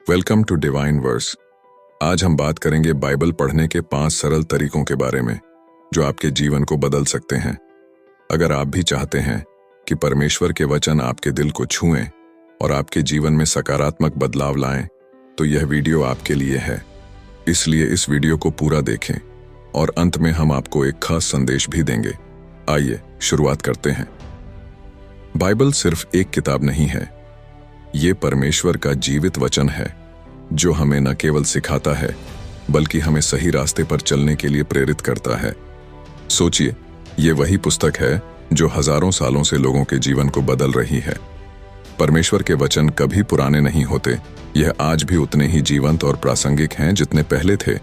Welcome to divine verse. आज हम बात करेंगे बाइबल पढ़ने के 5 सरल तरीकों के बारे में जो आपके जीवन को बदल सकते हैं। अगर आप भी चाहते हैं कि परमेश्वर के वचन आपके दिल को छुएं और आपके जीवन में सकारात्मक बदलाव लाएं, तो यह वीडियो आपके लिए है। इसलिए इस वीडियो को पूरा देखें और अंत में हम आपको एक खास संदेश भी देंगे। आइए शुरुआत करते हैं। बाइबल सिर्फ एक किताब नहीं है, ये परमेश्वर का जीवित वचन है जो हमें न केवल सिखाता है बल्कि हमें सही रास्ते पर चलने के लिए प्रेरित करता है। सोचिए, ये वही पुस्तक है जो हजारों सालों से लोगों के जीवन को बदल रही है। परमेश्वर के वचन कभी पुराने नहीं होते, यह आज भी उतने ही जीवंत और प्रासंगिक हैं जितने पहले थे।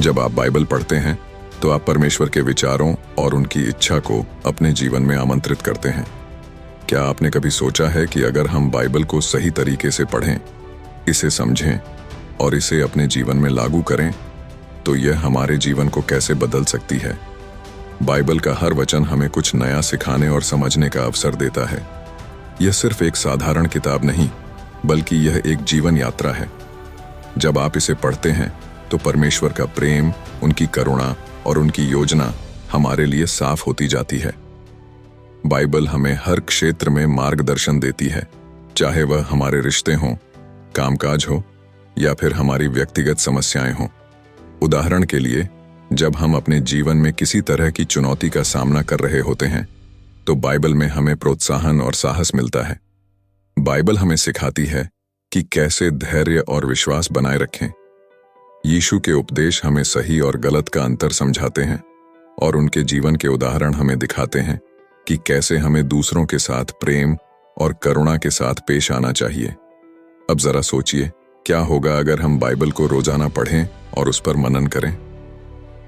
जब आप बाइबल पढ़ते हैं तो आप परमेश्वर के विचारों और उनकी इच्छा को अपने जीवन में आमंत्रित करते हैं। क्या आपने कभी सोचा है कि अगर हम बाइबल को सही तरीके से पढ़ें, इसे समझें और इसे अपने जीवन में लागू करें, तो यह हमारे जीवन को कैसे बदल सकती है? बाइबल का हर वचन हमें कुछ नया सिखाने और समझने का अवसर देता है। यह सिर्फ एक साधारण किताब नहीं, बल्कि यह एक जीवन यात्रा है। जब आप इसे पढ़ते हैं तो परमेश्वर का प्रेम, उनकी करुणा और उनकी योजना हमारे लिए साफ होती जाती है। बाइबल हमें हर क्षेत्र में मार्गदर्शन देती है, चाहे वह हमारे रिश्ते हों, कामकाज हो या फिर हमारी व्यक्तिगत समस्याएं हों। उदाहरण के लिए, जब हम अपने जीवन में किसी तरह की चुनौती का सामना कर रहे होते हैं तो बाइबल में हमें प्रोत्साहन और साहस मिलता है। बाइबल हमें सिखाती है कि कैसे धैर्य और विश्वास बनाए रखें। यीशु के उपदेश हमें सही और गलत का अंतर समझाते हैं और उनके जीवन के उदाहरण हमें दिखाते हैं कि कैसे हमें दूसरों के साथ प्रेम और करुणा के साथ पेश आना चाहिए। अब जरा सोचिए, क्या होगा अगर हम बाइबल को रोजाना पढ़ें और उस पर मनन करें?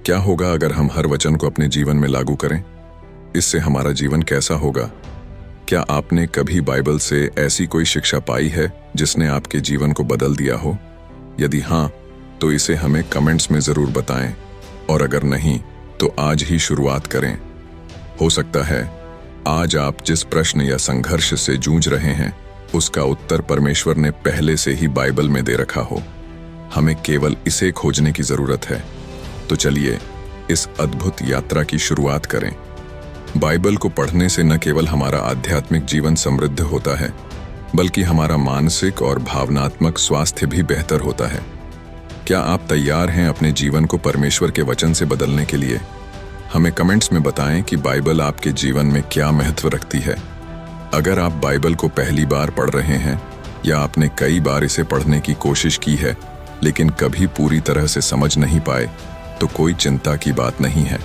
क्या होगा अगर हम हर वचन को अपने जीवन में लागू करें? इससे हमारा जीवन कैसा होगा? क्या आपने कभी बाइबल से ऐसी कोई शिक्षा पाई है जिसने आपके जीवन को बदल दिया हो? यदि हाँ, तो इसे हमें कमेंट्स में जरूर बताएं, और अगर नहीं तो आज ही शुरुआत करें। हो सकता है आज आप जिस प्रश्न या संघर्ष से जूझ रहे हैं उसका उत्तर परमेश्वर ने पहले से ही बाइबल में दे रखा हो। हमें केवल इसे खोजने की जरूरत है। तो चलिए इस अद्भुत यात्रा की शुरुआत करें। बाइबल को पढ़ने से न केवल हमारा आध्यात्मिक जीवन समृद्ध होता है, बल्कि हमारा मानसिक और भावनात्मक स्वास्थ्य भी बेहतर होता है। क्या आप तैयार हैं अपने जीवन को परमेश्वर के वचन से बदलने के लिए? हमें कमेंट्स में बताएं कि बाइबल आपके जीवन में क्या महत्व रखती है। अगर आप बाइबल को पहली बार पढ़ रहे हैं या आपने कई बार इसे पढ़ने की कोशिश की है लेकिन कभी पूरी तरह से समझ नहीं पाए, तो कोई चिंता की बात नहीं है।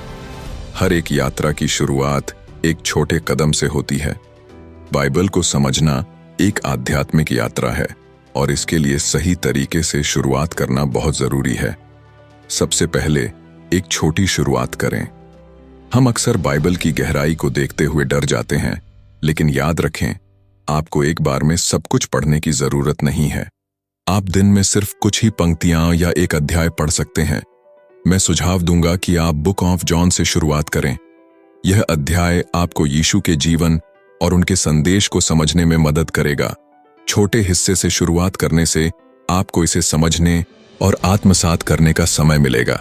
हर एक यात्रा की शुरुआत एक छोटे कदम से होती है। बाइबल को समझना एक आध्यात्मिक यात्रा है और इसके लिए सही तरीके से शुरुआत करना बहुत जरूरी है। सबसे पहले एक छोटी शुरुआत करें। हम अक्सर बाइबल की गहराई को देखते हुए डर जाते हैं, लेकिन याद रखें, आपको एक बार में सब कुछ पढ़ने की जरूरत नहीं है। आप दिन में सिर्फ कुछ ही पंक्तियां या एक अध्याय पढ़ सकते हैं। मैं सुझाव दूंगा कि आप बुक ऑफ जॉन से शुरुआत करें। यह अध्याय आपको यीशु के जीवन और उनके संदेश को समझने में मदद करेगा। छोटे हिस्से से शुरुआत करने से आपको इसे समझने और आत्मसात करने का समय मिलेगा।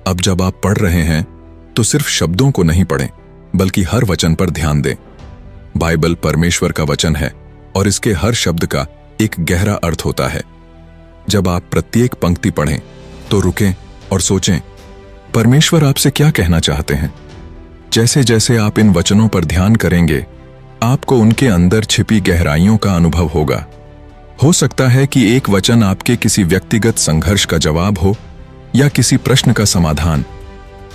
अब जब आप पढ़ रहे हैं तो सिर्फ शब्दों को नहीं पढ़ें, बल्कि हर वचन पर ध्यान दें। बाइबल परमेश्वर का वचन है और इसके हर शब्द का एक गहरा अर्थ होता है। जब आप प्रत्येक पंक्ति पढ़ें तो रुकें और सोचें, परमेश्वर आपसे क्या कहना चाहते हैं? जैसे जैसे आप इन वचनों पर ध्यान करेंगे, आपको उनके अंदर छिपी गहराइयों का अनुभव होगा। हो सकता है कि एक वचन आपके किसी व्यक्तिगत संघर्ष का जवाब हो या किसी प्रश्न का समाधान।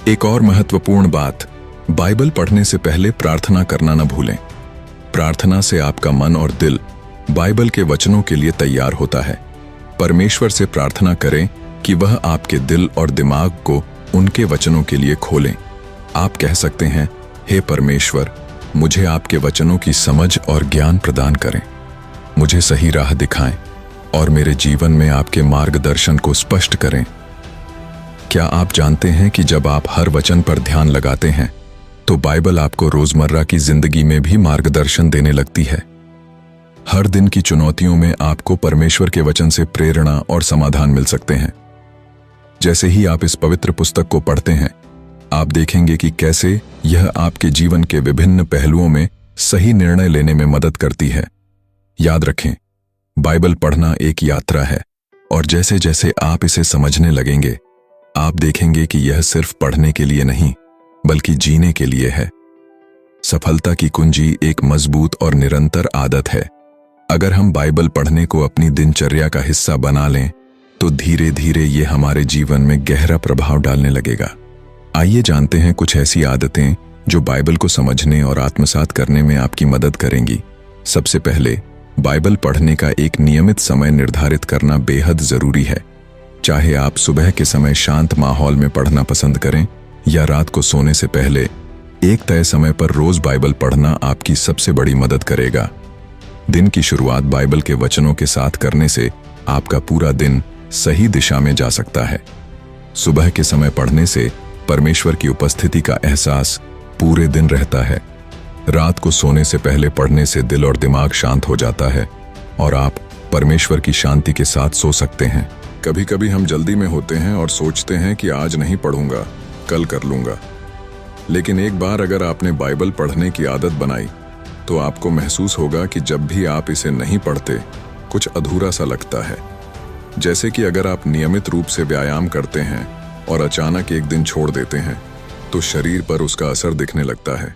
एक और महत्वपूर्ण बात, बाइबल पढ़ने से पहले प्रार्थना करना न भूलें। प्रार्थना से आपका मन और दिल बाइबल के वचनों के लिए तैयार होता है। परमेश्वर से प्रार्थना करें कि वह आपके दिल और दिमाग को उनके वचनों के लिए खोलें। आप कह सकते हैं, हे परमेश्वर, मुझे आपके वचनों की समझ और ज्ञान प्रदान करें। मुझे सही राह दिखाएं और मेरे जीवन में आपके मार्गदर्शन को स्पष्ट करें। क्या आप जानते हैं कि जब आप हर वचन पर ध्यान लगाते हैं तो बाइबल आपको रोजमर्रा की जिंदगी में भी मार्गदर्शन देने लगती है? हर दिन की चुनौतियों में आपको परमेश्वर के वचन से प्रेरणा और समाधान मिल सकते हैं। जैसे ही आप इस पवित्र पुस्तक को पढ़ते हैं, आप देखेंगे कि कैसे यह आपके जीवन के विभिन्न पहलुओं में सही निर्णय लेने में मदद करती है। याद रखें, बाइबल पढ़ना एक यात्रा है, और जैसे जैसे आप इसे समझने लगेंगे, आप देखेंगे कि यह सिर्फ पढ़ने के लिए नहीं, बल्कि जीने के लिए है। सफलता की कुंजी एक मजबूत और निरंतर आदत है। अगर हम बाइबल पढ़ने को अपनी दिनचर्या का हिस्सा बना लें, तो धीरे धीरे ये हमारे जीवन में गहरा प्रभाव डालने लगेगा। आइए जानते हैं कुछ ऐसी आदतें जो बाइबल को समझने और आत्मसात करने में आपकी मदद करेंगी। सबसे पहले, बाइबल पढ़ने का एक नियमित समय निर्धारित करना बेहद जरूरी है। चाहे आप सुबह के समय शांत माहौल में पढ़ना पसंद करें या रात को सोने से पहले, एक तय समय पर रोज बाइबल पढ़ना आपकी सबसे बड़ी मदद करेगा। दिन की शुरुआत बाइबल के वचनों के साथ करने से आपका पूरा दिन सही दिशा में जा सकता है। सुबह के समय पढ़ने से परमेश्वर की उपस्थिति का एहसास पूरे दिन रहता है। रात को सोने से पहले पढ़ने से दिल और दिमाग शांत हो जाता है और आप परमेश्वर की शांति के साथ सो सकते हैं। कभी कभी हम जल्दी में होते हैं और सोचते हैं कि आज नहीं पढ़ूंगा, कल कर लूंगा। लेकिन एक बार अगर आपने बाइबल पढ़ने की आदत बनाई, तो आपको महसूस होगा कि जब भी आप इसे नहीं पढ़ते, कुछ अधूरा सा लगता है। जैसे कि अगर आप नियमित रूप से व्यायाम करते हैं और अचानक एक दिन छोड़ देते हैं, तो शरीर पर उसका असर दिखने लगता है।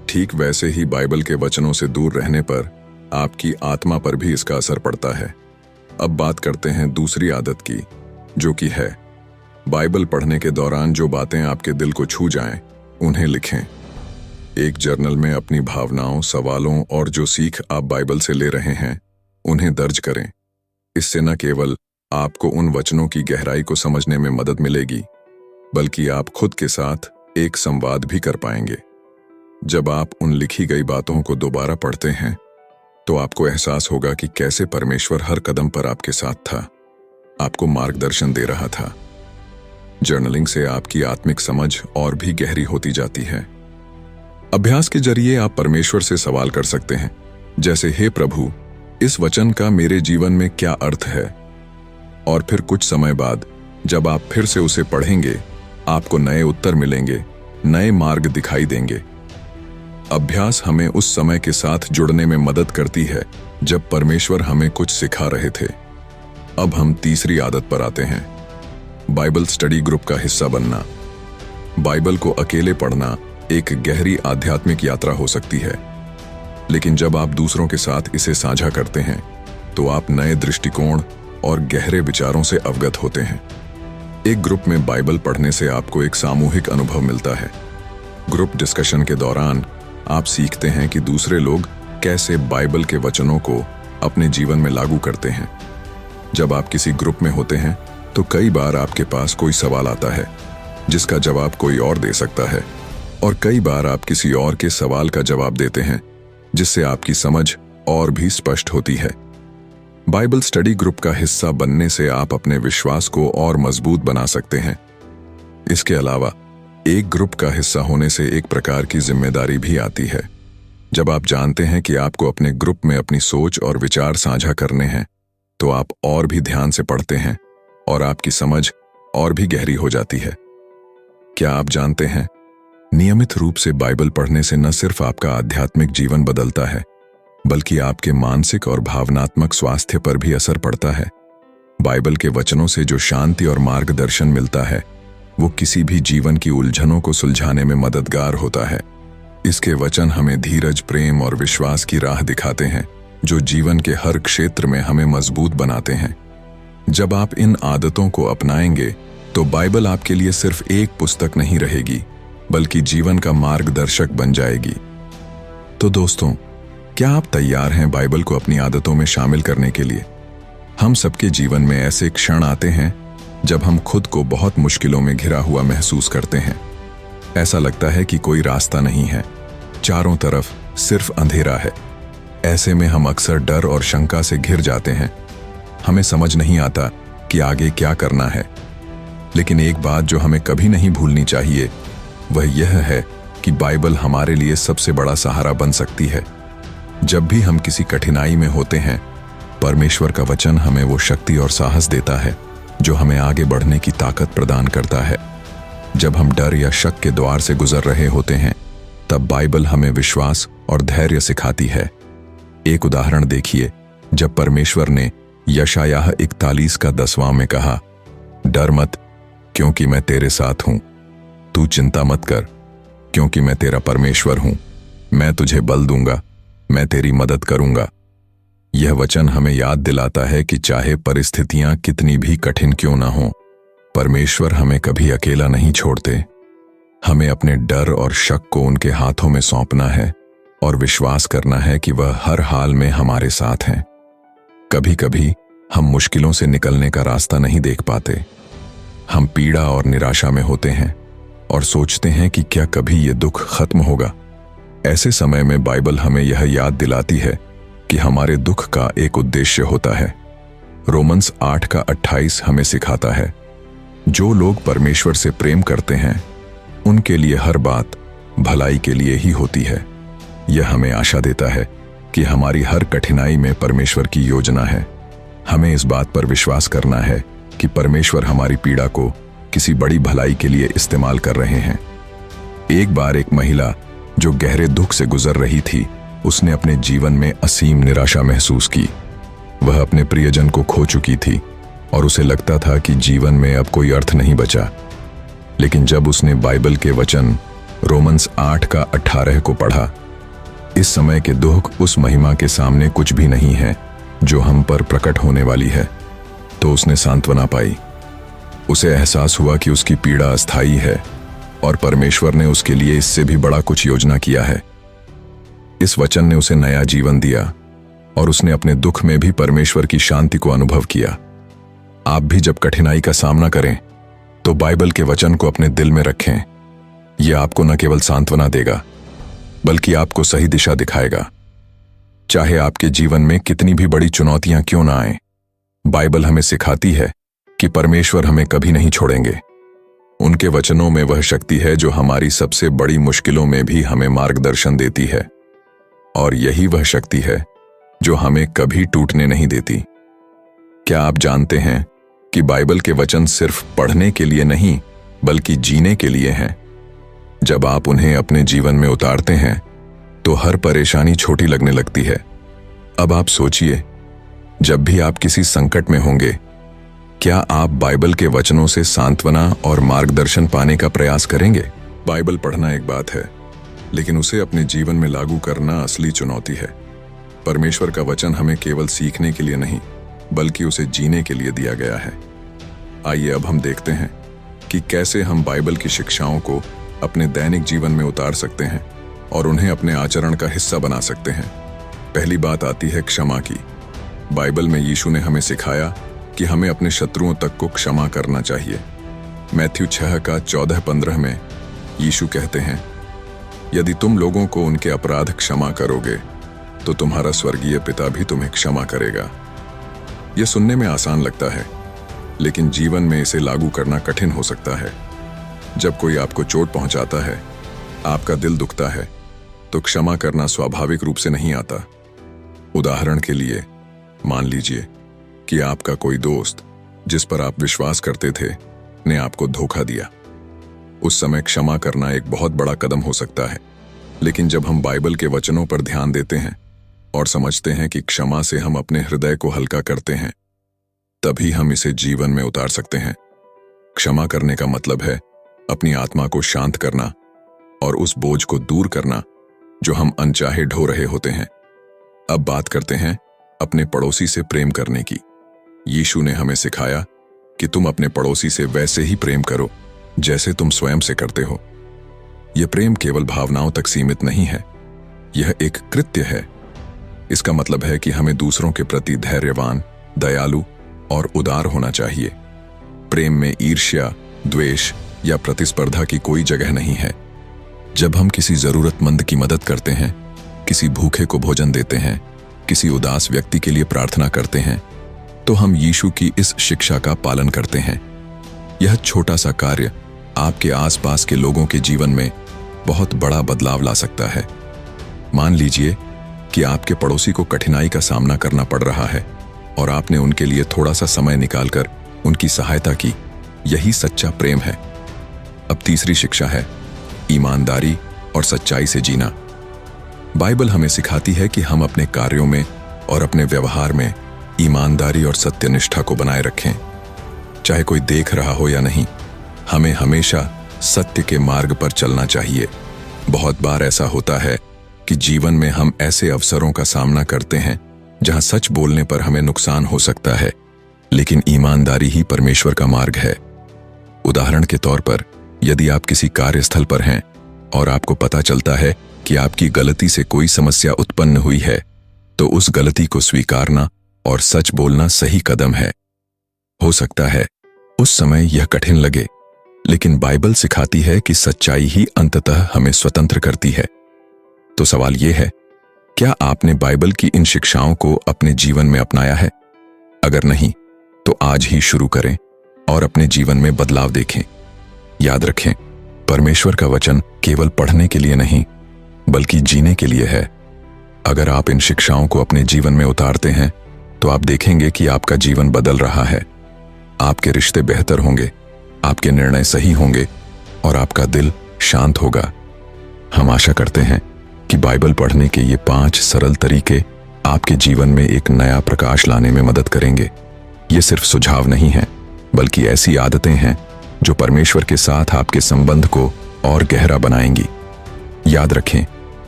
ठीक वैसे ही बाइबल के वचनों से दूर रहने पर आपकी आत्मा पर भी इसका असर पड़ता है। अब बात करते हैं दूसरी आदत की, जो कि है बाइबल पढ़ने के दौरान जो बातें आपके दिल को छू जाएं, उन्हें लिखें। एक जर्नल में अपनी भावनाओं, सवालों और जो सीख आप बाइबल से ले रहे हैं, उन्हें दर्ज करें। इससे न केवल आपको उन वचनों की गहराई को समझने में मदद मिलेगी, बल्कि आप खुद के साथ एक संवाद भी कर पाएंगे। जब आप उन लिखी गई बातों को दोबारा पढ़ते हैं, तो आपको एहसास होगा कि कैसे परमेश्वर हर कदम पर आपके साथ था, आपको मार्गदर्शन दे रहा था। जर्नलिंग से आपकी आत्मिक समझ और भी गहरी होती जाती है। अभ्यास के जरिए आप परमेश्वर से सवाल कर सकते हैं, जैसे हे प्रभु, इस वचन का मेरे जीवन में क्या अर्थ है? और फिर कुछ समय बाद जब आप फिर से उसे पढ़ेंगे, आपको नए उत्तर मिलेंगे, नए मार्ग दिखाई देंगे। अभ्यास हमें उस समय के साथ जुड़ने में मदद करती है जब परमेश्वर हमें कुछ सिखा रहे थे। अब हम तीसरी आदत पर आते हैं, बाइबल स्टडी ग्रुप का हिस्सा बनना। बाइबल को अकेले पढ़ना एक गहरी आध्यात्मिक यात्रा हो सकती है, लेकिन जब आप दूसरों के साथ इसे साझा करते हैं, तो आप नए दृष्टिकोण और गहरे विचारों से अवगत होते हैं। एक ग्रुप में बाइबल पढ़ने से आपको एक सामूहिक अनुभव मिलता है। ग्रुप डिस्कशन के दौरान आप सीखते हैं कि दूसरे लोग कैसे बाइबल के वचनों को अपने जीवन में लागू करते हैं। जब आप किसी ग्रुप में होते हैं, तो कई बार आपके पास कोई सवाल आता है जिसका जवाब कोई और दे सकता है, और कई बार आप किसी और के सवाल का जवाब देते हैं जिससे आपकी समझ और भी स्पष्ट होती है। बाइबल स्टडी ग्रुप का हिस्सा बनने से आप अपने विश्वास को और मजबूत बना सकते हैं। इसके अलावा एक ग्रुप का हिस्सा होने से एक प्रकार की जिम्मेदारी भी आती है। जब आप जानते हैं कि आपको अपने ग्रुप में अपनी सोच और विचार साझा करने हैं, तो आप और भी ध्यान से पढ़ते हैं और आपकी समझ और भी गहरी हो जाती है। क्या आप जानते हैं, नियमित रूप से बाइबल पढ़ने से न सिर्फ आपका आध्यात्मिक जीवन बदलता है, बल्कि आपके मानसिक और भावनात्मक स्वास्थ्य पर भी असर पड़ता है। बाइबल के वचनों से जो शांति और मार्गदर्शन मिलता है, वो किसी भी जीवन की उलझनों को सुलझाने में मददगार होता है। इसके वचन हमें धीरज, प्रेम और विश्वास की राह दिखाते हैं, जो जीवन के हर क्षेत्र में हमें मजबूत बनाते हैं। जब आप इन आदतों को अपनाएंगे, तो बाइबल आपके लिए सिर्फ एक पुस्तक नहीं रहेगी, बल्कि जीवन का मार्गदर्शक बन जाएगी। तो दोस्तों, क्या आप तैयार हैं बाइबल को अपनी आदतों में शामिल करने के लिए? हम सबके जीवन में ऐसे क्षण आते हैं जब हम खुद को बहुत मुश्किलों में घिरा हुआ महसूस करते हैं। ऐसा लगता है कि कोई रास्ता नहीं है, चारों तरफ सिर्फ अंधेरा है। ऐसे में हम अक्सर डर और शंका से घिर जाते हैं। हमें समझ नहीं आता कि आगे क्या करना है। लेकिन एक बात जो हमें कभी नहीं भूलनी चाहिए, वह यह है कि बाइबल हमारे लिए सबसे बड़ा सहारा बन सकती है। जब भी हम किसी कठिनाई में होते हैं, परमेश्वर का वचन हमें वो शक्ति और साहस देता है जो हमें आगे बढ़ने की ताकत प्रदान करता है। जब हम डर या शक के द्वार से गुजर रहे होते हैं, तब बाइबल हमें विश्वास और धैर्य सिखाती है। एक उदाहरण देखिए, जब परमेश्वर ने यशायाह 41 का 10वां में कहा, डर मत क्योंकि मैं तेरे साथ हूं, तू चिंता मत कर क्योंकि मैं तेरा परमेश्वर हूं, मैं तुझे बल दूंगा, मैं तेरी मदद करूंगा। यह वचन हमें याद दिलाता है कि चाहे परिस्थितियां कितनी भी कठिन क्यों ना हो, परमेश्वर हमें कभी अकेला नहीं छोड़ते। हमें अपने डर और शक को उनके हाथों में सौंपना है और विश्वास करना है कि वह हर हाल में हमारे साथ हैं। कभी कभी हम मुश्किलों से निकलने का रास्ता नहीं देख पाते। हम पीड़ा और निराशा में होते हैं और सोचते हैं कि क्या कभी ये दुख खत्म होगा। ऐसे समय में बाइबल हमें यह याद दिलाती है कि हमारे दुख का एक उद्देश्य होता है। रोमन्स 8 का 28 हमें सिखाता है, जो लोग परमेश्वर से प्रेम करते हैं उनके लिए हर बात भलाई के लिए ही होती है। यह हमें आशा देता है कि हमारी हर कठिनाई में परमेश्वर की योजना है। हमें इस बात पर विश्वास करना है कि परमेश्वर हमारी पीड़ा को किसी बड़ी भलाई के लिए इस्तेमाल कर रहे हैं। एक बार एक महिला जो गहरे दुख से गुजर रही थी, उसने अपने जीवन में असीम निराशा महसूस की। वह अपने प्रियजन को खो चुकी थी और उसे लगता था कि जीवन में अब कोई अर्थ नहीं बचा। लेकिन जब उसने बाइबल के वचन रोमन्स 8 का 18 को पढ़ा, इस समय के दुख उस महिमा के सामने कुछ भी नहीं है जो हम पर प्रकट होने वाली है, तो उसने सांत्वना पाई। उसे एहसास हुआ कि उसकी पीड़ा अस्थायी है और परमेश्वर ने उसके लिए इससे भी बड़ा कुछ योजना किया है। इस वचन ने उसे नया जीवन दिया और उसने अपने दुख में भी परमेश्वर की शांति को अनुभव किया। आप भी जब कठिनाई का सामना करें तो बाइबल के वचन को अपने दिल में रखें। यह आपको न केवल सांत्वना देगा बल्कि आपको सही दिशा दिखाएगा। चाहे आपके जीवन में कितनी भी बड़ी चुनौतियां क्यों ना आएं, बाइबल हमें सिखाती है कि परमेश्वर हमें कभी नहीं छोड़ेंगे। उनके वचनों में वह शक्ति है जो हमारी सबसे बड़ी मुश्किलों में भी हमें मार्गदर्शन देती है, और यही वह शक्ति है जो हमें कभी टूटने नहीं देती। क्या आप जानते हैं कि बाइबल के वचन सिर्फ पढ़ने के लिए नहीं बल्कि जीने के लिए हैं? जब आप उन्हें अपने जीवन में उतारते हैं तो हर परेशानी छोटी लगने लगती है। अब आप सोचिए, जब भी आप किसी संकट में होंगे, क्या आप बाइबल के वचनों से सांत्वना और मार्गदर्शन पाने का प्रयास करेंगे? बाइबल पढ़ना एक बात है, लेकिन उसे अपने जीवन में लागू करना असली चुनौती है। परमेश्वर का वचन हमें केवल सीखने के लिए नहीं बल्कि उसे जीने के लिए दिया गया है। आइए अब हम देखते हैं कि कैसे हम बाइबल की शिक्षाओं को अपने दैनिक जीवन में उतार सकते हैं और उन्हें अपने आचरण का हिस्सा बना सकते हैं। पहली बात आती है क्षमा की। बाइबल में यीशु ने हमें सिखाया कि हमें अपने शत्रुओं तक को क्षमा करना चाहिए। मैथ्यू 6 का 14-15 में यीशु कहते हैं, यदि तुम लोगों को उनके अपराध क्षमा करोगे तो तुम्हारा स्वर्गीय पिता भी तुम्हें क्षमा करेगा। यह सुनने में आसान लगता है, लेकिन जीवन में इसे लागू करना कठिन हो सकता है। जब कोई आपको चोट पहुंचाता है, आपका दिल दुखता है, तो क्षमा करना स्वाभाविक रूप से नहीं आता। उदाहरण के लिए, मान लीजिए कि आपका कोई दोस्त जिस पर आप विश्वास करते थे ने आपको धोखा दिया। उस समय क्षमा करना एक बहुत बड़ा कदम हो सकता है, लेकिन जब हम बाइबल के वचनों पर ध्यान देते हैं और समझते हैं कि क्षमा से हम अपने हृदय को हल्का करते हैं, तभी हम इसे जीवन में उतार सकते हैं। क्षमा करने का मतलब है अपनी आत्मा को शांत करना और उस बोझ को दूर करना जो हम अनचाहे ढो रहे होते हैं। अब बात करते हैं अपने पड़ोसी से प्रेम करने की। यीशु ने हमें सिखाया कि तुम अपने पड़ोसी से वैसे ही प्रेम करो जैसे तुम स्वयं से करते हो। यह प्रेम केवल भावनाओं तक सीमित नहीं है, यह एक कृत्य है। इसका मतलब है कि हमें दूसरों के प्रति धैर्यवान, दयालु और उदार होना चाहिए। प्रेम में ईर्ष्या, द्वेष या प्रतिस्पर्धा की कोई जगह नहीं है। जब हम किसी जरूरतमंद की मदद करते हैं, किसी भूखे को भोजन देते हैं, किसी उदास व्यक्ति के लिए प्रार्थना करते हैं, तो हम यीशु की इस शिक्षा का पालन करते हैं। यह छोटा सा कार्य आपके आसपास के लोगों के जीवन में बहुत बड़ा बदलाव ला सकता है। मान लीजिए कि आपके पड़ोसी को कठिनाई का सामना करना पड़ रहा है और आपने उनके लिए थोड़ा सा समय निकालकर उनकी सहायता की, यही सच्चा प्रेम है। अब तीसरी शिक्षा है ईमानदारी और सच्चाई से जीना। बाइबल हमें सिखाती है कि हम अपने कार्यों में और अपने व्यवहार में ईमानदारी और सत्यनिष्ठा को बनाए रखें। चाहे कोई देख रहा हो या नहीं, हमें हमेशा सत्य के मार्ग पर चलना चाहिए। बहुत बार ऐसा होता है कि जीवन में हम ऐसे अवसरों का सामना करते हैं जहां सच बोलने पर हमें नुकसान हो सकता है, लेकिन ईमानदारी ही परमेश्वर का मार्ग है। उदाहरण के तौर पर, यदि आप किसी कार्यस्थल पर हैं और आपको पता चलता है कि आपकी गलती से कोई समस्या उत्पन्न हुई है, तो उस गलती को स्वीकारना और सच बोलना सही कदम है। हो सकता है उस समय यह कठिन लगे, लेकिन बाइबल सिखाती है कि सच्चाई ही अंततः हमें स्वतंत्र करती है। तो सवाल यह है, क्या आपने बाइबल की इन शिक्षाओं को अपने जीवन में अपनाया है? अगर नहीं, तो आज ही शुरू करें और अपने जीवन में बदलाव देखें। याद रखें, परमेश्वर का वचन केवल पढ़ने के लिए नहीं, बल्कि जीने के लिए है। अगर आप इन शिक्षाओं को अपने जीवन में उतारते हैं, तो आप देखेंगे कि आपका जीवन बदल रहा है। आपके रिश्ते बेहतर होंगे, आपके निर्णय सही होंगे और आपका दिल शांत होगा। हम आशा करते हैं कि बाइबल पढ़ने के ये 5 सरल तरीके आपके जीवन में एक नया प्रकाश लाने में मदद करेंगे। ये सिर्फ सुझाव नहीं है, बल्कि ऐसी आदतें हैं जो परमेश्वर के साथ आपके संबंध को और गहरा बनाएंगी। याद रखें,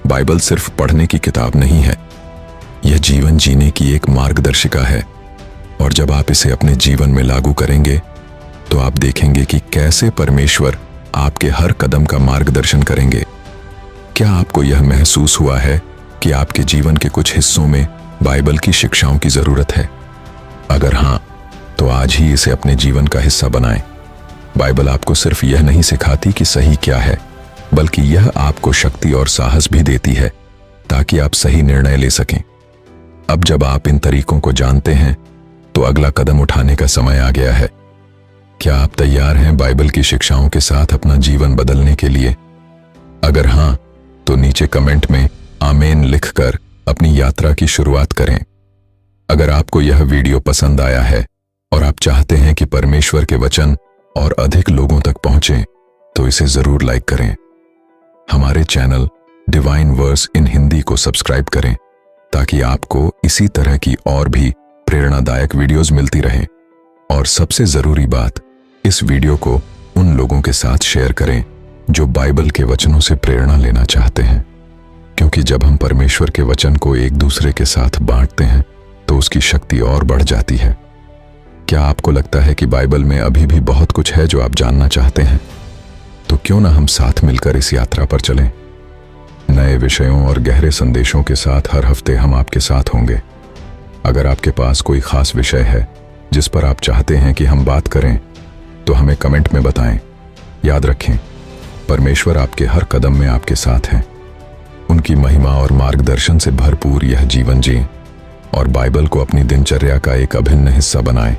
बाइबल सिर्फ पढ़ने की किताब नहीं है, यह जीवन जीने की एक मार्गदर्शिका है। और जब आप इसे अपने जीवन में लागू करेंगे, तो आप देखेंगे कि कैसे परमेश्वर आपके हर कदम का मार्गदर्शन करेंगे। क्या आपको यह महसूस हुआ है कि आपके जीवन के कुछ हिस्सों में बाइबल की शिक्षाओं की जरूरत है? अगर हां, तो आज ही इसे अपने जीवन का हिस्सा बनाएं। बाइबल आपको सिर्फ यह नहीं सिखाती कि सही क्या है, बल्कि यह आपको शक्ति और साहस भी देती है ताकि आप सही निर्णय ले सकें। अब जब आप इन तरीकों को जानते हैं, तो अगला कदम उठाने का समय आ गया है। क्या आप तैयार हैं बाइबल की शिक्षाओं के साथ अपना जीवन बदलने के लिए? अगर हां, तो नीचे कमेंट में आमीन लिखकर अपनी यात्रा की शुरुआत करें। अगर आपको यह वीडियो पसंद आया है और आप चाहते हैं कि परमेश्वर के वचन और अधिक लोगों तक पहुंचे, तो इसे जरूर लाइक करें। हमारे चैनल डिवाइन वर्स इन हिंदी को सब्सक्राइब करें ताकि आपको इसी तरह की और भी प्रेरणादायक वीडियोस मिलती रहें। और सबसे जरूरी बात, इस वीडियो को उन लोगों के साथ शेयर करें जो बाइबल के वचनों से प्रेरणा लेना चाहते हैं, क्योंकि जब हम परमेश्वर के वचन को एक दूसरे के साथ बांटते हैं, तो उसकी शक्ति और बढ़ जाती है। क्या आपको लगता है कि बाइबल में अभी भी बहुत कुछ है जो आप जानना चाहते हैं? तो क्यों ना हम साथ मिलकर इस यात्रा पर चलें। नए विषयों और गहरे संदेशों के साथ हर हफ्ते हम आपके साथ होंगे। अगर आपके पास कोई खास विषय है जिस पर आप चाहते हैं कि हम बात करें, तो हमें कमेंट में बताएं। याद रखें, परमेश्वर आपके हर कदम में आपके साथ हैं। उनकी महिमा और मार्गदर्शन से भरपूर यह जीवन जिएं और बाइबल को अपनी दिनचर्या का एक अभिन्न हिस्सा बनाएं।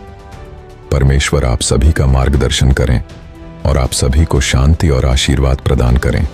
परमेश्वर आप सभी का मार्गदर्शन करें और आप सभी को शांति और आशीर्वाद प्रदान करें।